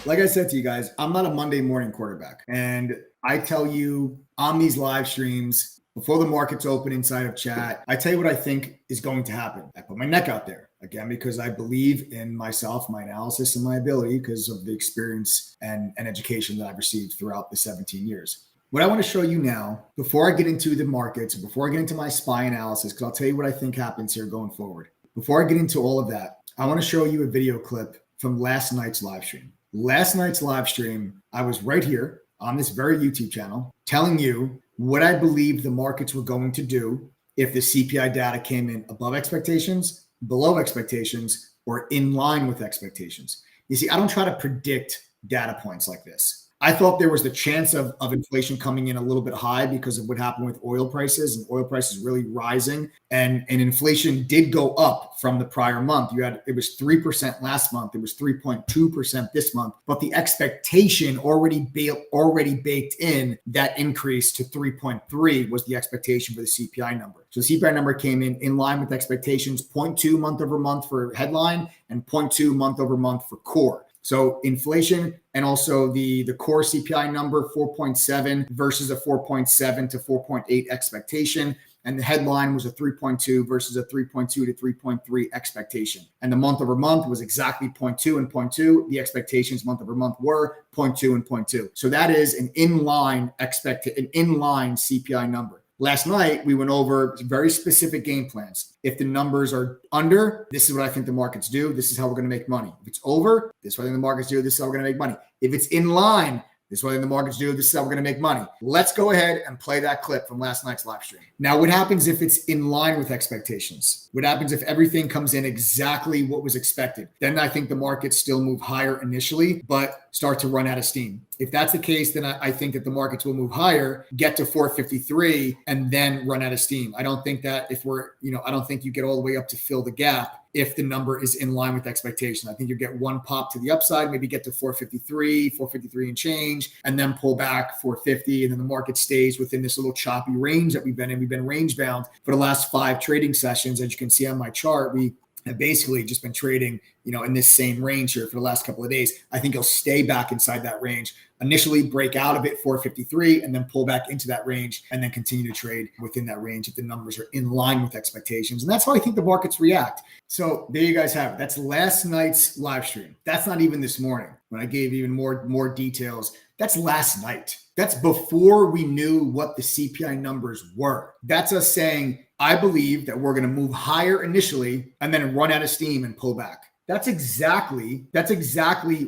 Like I said to you guys, I'm not a Monday morning quarterback. And I tell you on these live streams before the markets open inside of chat, I tell you what I think is going to happen. I put my neck out there again because I believe in myself, my analysis, and my ability because of the experience and education that I've received throughout the 17 years. What I want to show you now, before I get into the markets, before I get into my SPY analysis, because I'll tell you what I think happens here going forward. Before I get into all of that, I want to show you a video clip from last night's live stream. Last night's live stream, I was right here on this very YouTube channel telling you what I believed the markets were going to do if the CPI data came in above expectations, below expectations, or in line with expectations. You see, I don't try to predict data points like this. I thought there was the chance of inflation coming in a little bit high because of what happened with oil prices and oil prices really rising. And inflation did go up from the prior month. It was 3% last month. It was 3.2% this month. But the expectation already baked in that increase to 3.3 was the expectation for the CPI number. So the CPI number came in line with expectations, 0.2 month over month for headline and 0.2 month over month for core. So inflation and also the core CPI number, 4.7 versus a 4.7 to 4.8 expectation. And the headline was a 3.2 versus a 3.2 to 3.3 expectation. And the month over month was exactly 0.2 and 0.2. The expectations month over month were 0.2 and 0.2. So that is an inline CPI number. Last night, we went over very specific game plans. If the numbers are under, this is what I think the markets do. This is how we're going to make money. If it's over, this is what I think the markets do. This is how we're going to make money. If it's in line, this is what I think the markets do. This is how we're going to make money. Let's go ahead and play that clip from last night's live stream. Now, what happens if it's in line with expectations? What happens if everything comes in exactly what was expected? Then I think the markets still move higher initially, but start to run out of steam. If that's the case, then I think that the markets will move higher, get to 453, and then run out of steam. I don't think that I don't think you get all the way up to fill the gap if the number is in line with expectation. I think you get one pop to the upside, maybe get to 453 and change, and then pull back 450. And then the market stays within this little choppy range that we've been in. We've been range bound for the last 5 trading sessions. As you can see on my chart, we have basically just been trading, in this same range here for the last couple of days. I think you'll stay back inside that range. Initially break out of it 453 and then pull back into that range and then continue to trade within that range if the numbers are in line with expectations. And that's how I think the markets react. So there you guys have it. That's last night's live stream. That's not even this morning when I gave even more details. That's last night. That's before we knew what the CPI numbers were. That's us saying, I believe that we're going to move higher initially and then run out of steam and pull back. That's exactly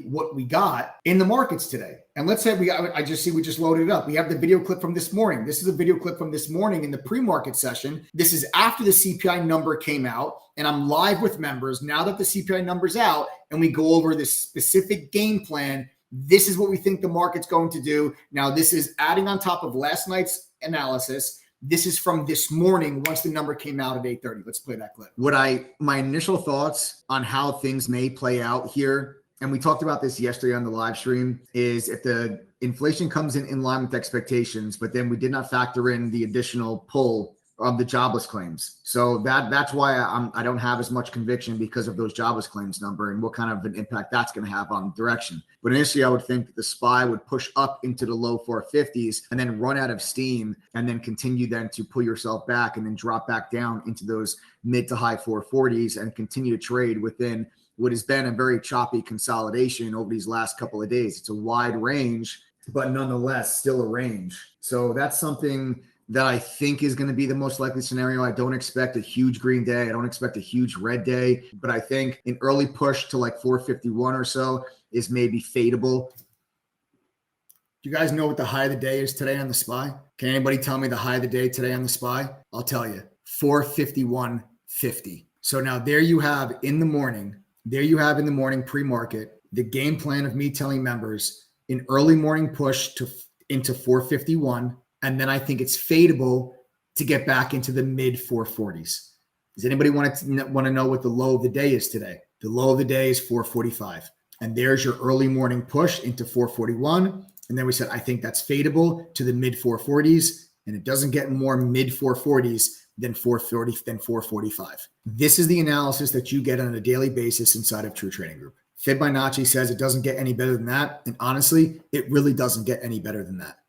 what we got in the markets today. And let's say we just loaded it up. We have the video clip from this morning. This is a video clip from this morning in the pre-market session. This is after the CPI number came out, and I'm live with members now that the CPI number's out, and we go over this specific game plan. This is what we think the market's going to do. Now, this is adding on top of last night's analysis. This is from this morning once the number came out at 8:30. Let's play that clip. My initial thoughts on how things may play out here, and we talked about this yesterday on the live stream, is if the inflation comes in line with expectations, but then we did not factor in the additional pull of the jobless claims. So that's why I don't have as much conviction because of those jobless claims number and what kind of an impact that's going to have on the direction. But initially, I would think that the SPY would push up into the low 450s and then run out of steam and then continue then to pull yourself back and then drop back down into those mid to high 440s and continue to trade within what has been a very choppy consolidation over these last couple of days. It's a wide range, but nonetheless, still a range. So that's something that I think is going to be the most likely scenario. I don't expect a huge green day. I don't expect a huge red day, but I think an early push to like 451 or so is maybe fadeable. Do you guys know what the high of the day is today on the SPY? Can anybody tell me the high of the day today on the SPY? I'll tell you, 451.50. So now there you have in the morning pre-market, the game plan of me telling members an early morning push into 451. And then I think it's fadeable to get back into the mid 440s. Does anybody want to know what the low of the day is today? The low of the day is 445. And there's your early morning push into 441. And then we said, I think that's fadeable to the mid 440s. And it doesn't get more mid 440s than 445. This is the analysis that you get on a daily basis inside of True Trading Group. Fibonacci says it doesn't get any better than that. And honestly, it really doesn't get any better than that.